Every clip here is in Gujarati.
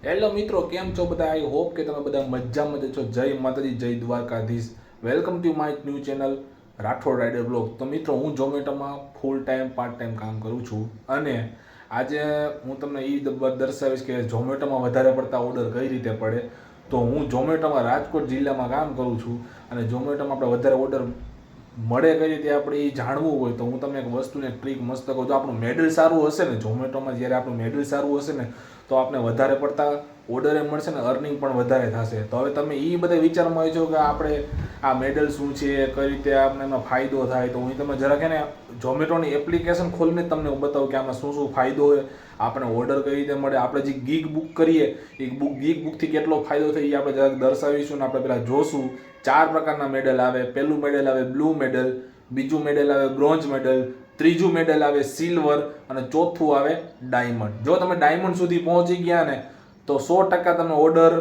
હેલો મિત્રો, કેમ છો બધા? આઈ હોપ કે તમે બધા મજામાં જ છો. જય માતાજી, જય Dwarkadhish. Welcome to my new channel Rathod rider blog. તો મિત્રો, હું ઝોમેટોમાં ફૂલ ટાઈમ પાર્ટ ટાઈમ કામ કરું છું અને આજે હું તમને એ દર્શાવીશ કે ઝોમેટોમાં વધારે પડતા ઓર્ડર કઈ રીતે પડે. તો હું ઝોમેટોમાં રાજકોટ જિલ્લામાં કામ કરું છું અને ઝોમેટોમાં આપણે વધારે ઓર્ડર મળે કઈ રીતે આપણે એ જાણવું હોય તો હું તમને એક વસ્તુને ટ્રીક મસ્ત કહું. જો આપણું મેડલ સારું હશે ને ઝોમેટોમાં, જ્યારે આપણું મેડલ સારું હશે ને તો આપણે વધારે પડતા ઓર્ડર મળશે ને અર્નિંગ પણ વધારે થશે. તો હવે તમે એ બધા વિચારમાં હોય છો કે આપણે આ મેડલ શું છે, કઈ રીતે આપણે એમાં ફાયદો થાય. તો હું તમે જરાક ને ઝોમેટોની એપ્લિકેશન ખોલીને તમને હું બતાવું કે આમાં શું શું ફાયદો હોય, આપણે ઓર્ડર કઈ રીતે મળે, આપણે જે ગીગ બુક કરીએ એ ગીગ બુકથી કેટલો ફાયદો થાય એ આપણે જરાક દર્શાવીશું ને આપણે પહેલાં જોશું. 4 પ્રકારના મેડલ આવે. પહેલું મેડલ આવે બ્લુ મેડલ, બીજું મેડલ આવે બ્રોન્ઝ મેડલ, ત્રીજું મેડલ આવે સિલ્વર અને ચોથું આવે ડાયમંડ. જો તમે ડાયમંડ સુધી પહોંચી ગયા ને તો 100% તમને ઓર્ડર,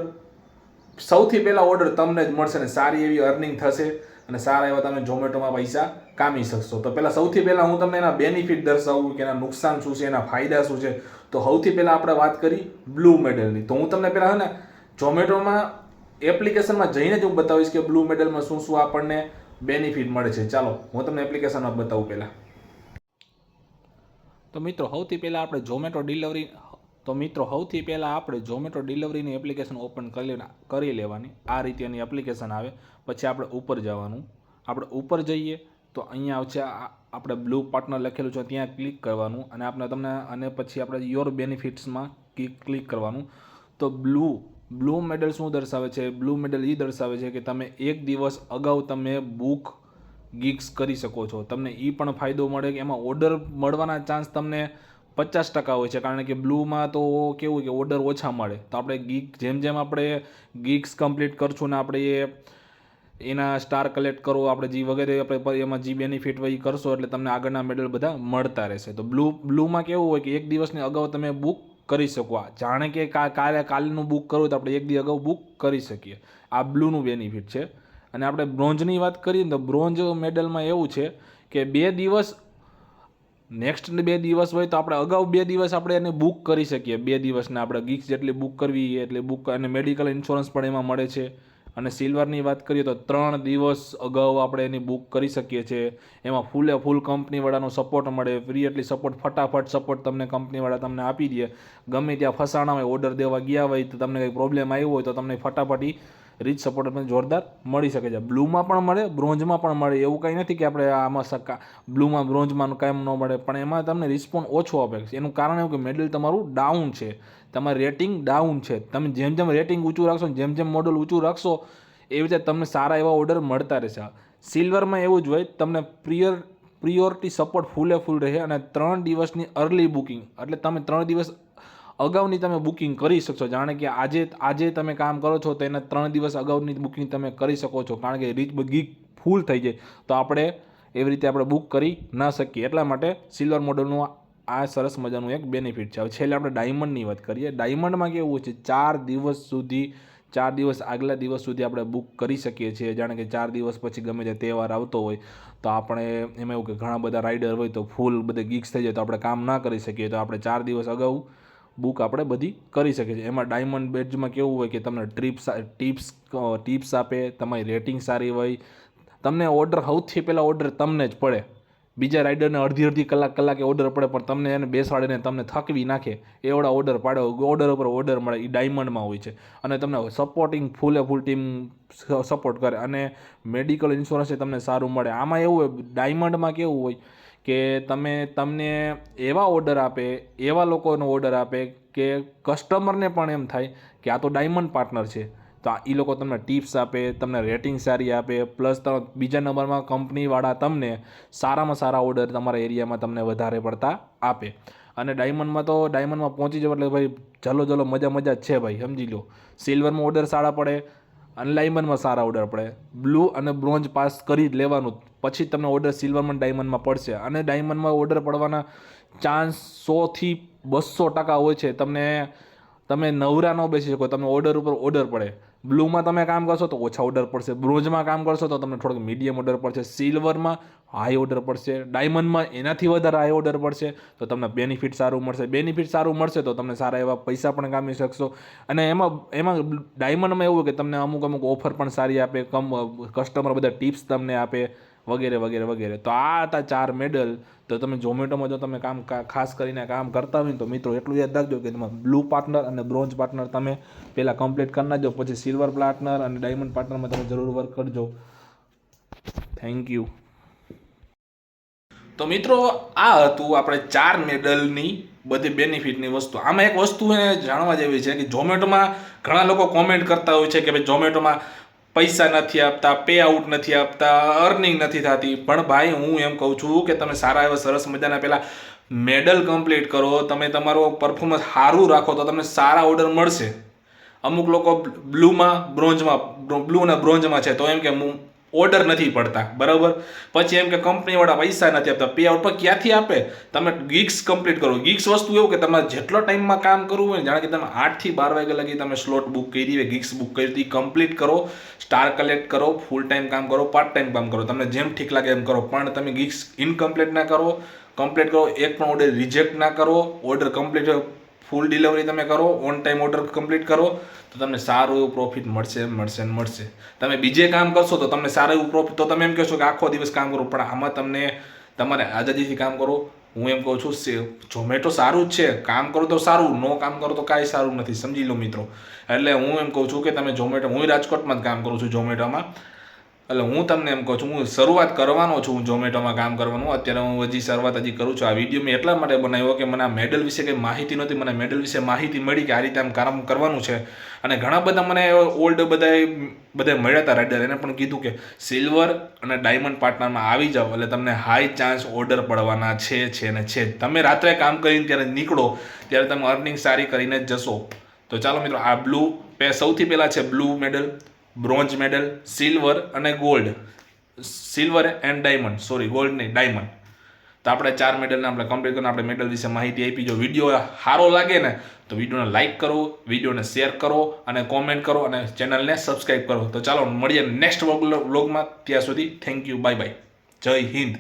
સૌથી પહેલા ઓર્ડર તમને જ મળશે ને સારી એવી અર્નિંગ થશે અને સારા એવા તમે ઝોમેટોમાં પૈસા કામી શકશો. તો પહેલાં સૌથી પહેલાં હું તમને એના બેનિફિટ દર્શાવું કે એના નુકસાન શું છે, એના ફાયદા શું છે. તો સૌથી પહેલાં આપણે વાત કરી બ્લુ મેડલની. તો હું તમને પહેલાં ને ઝોમેટોમાં એપ્લિકેશનમાં જઈને જ હું બતાવીશ કે બ્લુ મેડલમાં શું શું આપણને બેનિફિટ મળે છે. ચાલો હું તમને એપ્લિકેશનમાં બતાવું પહેલાં. તો મિત્રો સૌથી પહેલાં આપણે ઝોમેટો ડિલિવરીની એપ્લિકેશન ઓપન કરી લેવાની. આ રીતે એની એપ્લિકેશન આવે. પછી આપણે ઉપર જવાનું. આપણે ઉપર જઈએ તો અહીંયા આવશે આપણે બ્લુ પાર્ટનર લખેલું છે ત્યાં ક્લિક કરવાનું અને પછી આપણે યોર બેનિફિટ્સમાં ક્લિક કરવાનું. તો બ્લુ મેડલ શું દર્શાવે છે? બ્લુ મેડલ એ દર્શાવે છે કે તમે એક દિવસ અગાઉ તમે બુક ગિગ્સ કરી શકો છો. તમને એ પણ ફાયદો મળે કે એમાં ઓર્ડર મળવાના ચાન્સ તમને 50% હોય છે, કારણ કે બ્લુમાં તો કેવું કે ઓર્ડર ઓછા મળે. તો આપણે જેમ જેમ આપણે ગિગ્સ કમ્પ્લીટ કરશું ને આપણે એના સ્ટાર કલેક્ટ કરો, આપણે જે વગેરે આપણે એમાં જે બેનિફિટ હોય એ કરશો એટલે તમને આગળના મેડલ બધા મળતા રહેશે. તો બ્લુમાં કેવું હોય કે એક દિવસની અગાઉ તમે બુક કરી શકો. જાણે કે કાલનું બુક કરવું તો આપણે એક દિવસ અગાઉ બુક કરી શકીએ. આ બ્લુનું બેનિફિટ છે. અને આપણે બ્રોન્ઝની વાત કરીએ ને તો બ્રોન્ઝ મેડલમાં એવું છે કે 2 દિવસ, નેક્સ્ટ 2 દિવસ હોય તો આપણે અગાઉ 2 દિવસ આપણે એને બુક કરી શકીએ. 2 દિવસને આપણે ગીક્સ જેટલી બુક કરવી એટલે બુક, અને મેડિકલ ઇન્સ્યોરન્સ પણ એમાં મળે છે. અને સિલ્વરની વાત કરીએ તો 3 દિવસ અગાઉ આપણે એની બુક કરી શકીએ છીએ. એમાં ફૂલ કંપનીવાળાનો સપોર્ટ મળે. ફ્રી એટલી સપોર્ટ, ફટાફટ સપોર્ટ તમને કંપનીવાળા તમને આપી દે. ગમે ત્યાં ફસાણા હોય, ઓર્ડર દેવા ગયા હોય તો તમને કંઈ પ્રોબ્લેમ આવ્યો હોય તો તમને ફટાફટ રીચ સપોર્ટ તમને જોરદાર મળી શકે છે. બ્લુમાં પણ મળે, બ્રોન્ઝમાં પણ મળે. એવું કંઈ નથી કે આપણે આમાં બ્લુમાં બ્રોન્ઝમાં કાંઈ ન મળે, પણ એમાં તમને રિસ્પોન્સ ઓછો આપે. એનું કારણ એવું કે મેડલ તમારું ડાઉન છે, તમારું રેટિંગ ડાઉન છે. તમે જેમ જેમ રેટિંગ ઊંચું રાખશો, જેમ જેમ મોડલ ઊંચું રાખશો એવી રીતે તમને સારા એવા ઓર્ડર મળતા રહેશે. સિલ્વરમાં એવું જ હોય, તમને પ્રિયોરિટી સપોર્ટ ફૂલ રહે અને 3 દિવસની અર્લી બુકિંગ, એટલે તમે 3 દિવસ અગાઉની તમે બુકિંગ કરી શકશો. જાણે કે આજે તમે કામ કરો છો તો એના 3 દિવસ અગાઉની બુકિંગ તમે કરી શકો છો, કારણ કે ગીક ફૂલ થઈ જાય તો આપણે એવી રીતે આપણે બુક કરી ના શકીએ. એટલા માટે સિલ્વર મોડલનું આ સરસ મજાનું એક બેનિફિટ છે. હવે છેલ્લે આપણે ડાયમંડની વાત કરીએ. ડાયમંડમાં કેવું છે, 4 દિવસ આગલા દિવસ સુધી આપણે બુક કરી શકીએ છીએ. જાણે કે 4 દિવસ પછી ગમે તે તહેવાર આવતો હોય તો આપણે એમાં એવું કે ઘણા બધા રાઇડર હોય તો ફૂલ બધે ગીક્સ થઈ જાય તો આપણે કામ ના કરી શકીએ, તો આપણે 4 દિવસ અગાઉ બુક આપણે બધી કરી શકીએ છીએ. એમાં ડાયમંડ બેડ્જમાં કેવું હોય કે તમને ટિપ્સ આપે, તમારી રેટિંગ સારી હોય, તમને ઓર્ડર સૌથી પહેલાં ઓર્ડર તમને જ પડે. બીજા રાઇડરને અડધી કલાકે ઓર્ડર પડે પણ તમને એને બેસાડીને તમને થકવી નાખે એવડા ઓર્ડર પાડે, ઓર્ડર ઉપર ઓર્ડર મળે. એ ડાયમંડમાં હોય છે. અને તમને સપોર્ટિંગ ફૂલ ટીમ સપોર્ટ કરે અને મેડિકલ ઇન્સ્યોરન્સ તમને સારું મળે. આમાં એવું હોય, ડાયમંડમાં કેવું હોય કે તમને એવા ઓર્ડર આપે, એવા લોકોનો ઓર્ડર આપે કે કસ્ટમરને પણ એમ થાય કે આ તો ડાયમંડ પાર્ટનર છે, તો એ લોકો તમને ટિપ્સ આપે, તમને રેટિંગ સારી આપે, પ્લસ બીજા નંબરમાં કંપનીવાળા તમને સારામાં સારા ઓર્ડર તમારા એરિયામાં તમને વધારે પડતા આપે. અને ડાયમંડમાં પહોંચી જાવ એટલે ભાઈ ચલો મજા જ છે ભાઈ, સમજી લો. સિલ્વરમાં ઓર્ડર સારા પડે અને ડાયમંડમાં સારા ઓર્ડર પડે. બ્લુ અને બ્રોન્ઝ પાસ કરી જ લેવાનું, પછી તમને ઓર્ડર સિલ્વરમાં ડાયમંડમાં પડશે. અને ડાયમંડમાં ઓર્ડર પડવાના ચાન્સ 100 થી 200% હોય છે. તમને તમે નવરા ન બેસી શકો, તમે ઓર્ડર ઉપર ઓર્ડર પડે. બ્લુમાં તમે કામ કરશો તો ઓછા ઓર્ડર પડશે, બ્રોન્ઝમાં કામ કરશો તો તમને થોડોક મીડિયમ ઓર્ડર પડશે, સિલ્વરમાં હાઈ ઓર્ડર પડશે, ડાયમંડમાં એનાથી વધારે હાઈ ઓર્ડર પડશે. તો તમને બેનિફિટ સારું મળશે. બેનિફિટ સારું મળશે તો તમે સારા એવા પૈસા પણ કામી શકશો. અને એમાં ડાયમંડમાં એવું કે તમને અમુક ઓફર પણ સારી આપે, કસ્ટમર બધા ટિપ્સ તમને આપે વગેરે વગેરે વગેરે. તો આ હતા 4 મેડલ. તો તમે ઝોમેટોમાં જો તમે ખાસ કરીને કામ કરતા હોય ને તો મિત્રો એટલું યાદ રાખજો કે તમે બ્લુ પાર્ટનર અને બ્રોન્ઝ પાર્ટનર તમે પહેલાં કમ્પ્લીટ કરી નાખજો, પછી સિલ્વર પાર્ટનર અને ડાયમંડ પાર્ટનરમાં તમે જરૂર વર્ક કરજો. Thank you. તો મિત્રો આ હતું આપણે 4 મેડલની બધી બેનિફિટની વસ્તુ. આમાં એક વસ્તુ એને જાણવા જેવી છે કે ઝોમેટોમાં ઘણા લોકો કોમેન્ટ કરતા હોય છે કે ભાઈ ઝોમેટોમાં પૈસા નથી આપતા, પે આઉટ નથી આપતા, અર્નિંગ નથી થતી. પણ ભાઈ હું એમ કહું છું કે તમે સારા એવા સરસ મજાના પહેલાં મેડલ કમ્પ્લીટ કરો, તમે તમારો પરફોર્મન્સ સારું રાખો તો તમને સારા ઓર્ડર મળશે. અમુક લોકો બ્લુ અને બ્રોન્ઝમાં છે તો એમ કે ઓર્ડર નથી પડતા, બરાબર. પછી એમ કે કંપનીવાળા પૈસા નથી આપતા, પે આઉટ. પણ ક્યાંથી આપે? તમે ગિગ્સ કમ્પ્લીટ કરો. ગિગ્સ વસ્તુ એવું કે તમારે જેટલો ટાઈમમાં કામ કરવું હોય, જાણે કે તમે 8 થી 12 વાગ્યા લગી તમે સ્લોટ બુક કરી હોય, ગિગ્સ બુક કરી હતી, કમ્પ્લીટ કરો, સ્ટાર કલેક્ટ કરો, ફૂલ ટાઈમ કામ કરો, પાર્ટ ટાઈમ કામ કરો, તમને જેમ ઠીક લાગે એમ કરો. પણ તમે ગિગ્સ ઇનકમ્પ્લીટ ના કરો, કમ્પ્લીટ કરો. એક પણ ઓર્ડર રિજેક્ટ ના કરો, ઓર્ડર કમ્પ્લીટ ફૂલ ડિલિવરી તમે કરો, ઓન ટાઈમ ઓર્ડર કમ્પ્લીટ કરો તો તમને સારું એવું પ્રોફિટ મળશે. તમે બીજે કામ કરશો તો તમને સારું એવું પ્રોફિટ, તો તમે એમ કહેશો કે આખો દિવસ કામ કરો, પણ આમાં તમને તમારે આઝાદીથી કામ કરો. હું એમ કહું છું ઝોમેટો સારું જ છે, કામ કરો તો સારું, નો કામ કરો તો કાંઈ સારું નથી, સમજી લો મિત્રો. એટલે હું એમ કહું છું કે તમે ઝોમેટો, હું રાજકોટમાં જ કામ કરું છું ઝોમેટોમાં. એટલે હું તમને એમ કહું છું, હું શરૂઆત કરવાનો છું ઝોમેટોમાં કામ કરવાનું. અત્યારે હું હજી શરૂઆત કરું છું. આ વિડીયો મેં એટલા માટે બનાવ્યો કે મને આ મેડલ વિશે કંઈ માહિતી નહોતી. મને મેડલ વિશે માહિતી મળી કે આ રીતે આમ કામ કરવાનું છે. અને ઘણા બધા મને ઓલ્ડ બધા મળ્યા હતા રાઇડર, એને પણ કીધું કે સિલ્વર અને ડાયમંડ પાર્ટનરમાં આવી જાઓ એટલે તમને હાઈ ચાન્સ ઓર્ડર પડવાના છે ને છે. તમે રાત્રે કામ કરીને ત્યારે નીકળો ત્યારે તમે અર્નિંગ સારી કરીને જ જશો. તો ચાલો મિત્રો, આ સૌથી પહેલાં છે blue medal, bronze medal, silver અને gold. Silver and diamond, sorry gold નહીં, ડાયમંડ. તો આપણે 4 મેડલને આપણે કમ્પ્લીટ કરીને આપણે મેડલ વિશે માહિતી આપી. જો વિડીયો સારો લાગે ને તો વિડીયોને લાઇક કરો, વિડીયોને શેર કરો અને કોમેન્ટ કરો અને ચેનલને સબસ્ક્રાઈબ કરો. તો ચાલો મળીએ નેક્સ્ટ વ્લોગમાં. ત્યાં સુધી થેન્ક યુ, બાય બાય, જય હિન્દ.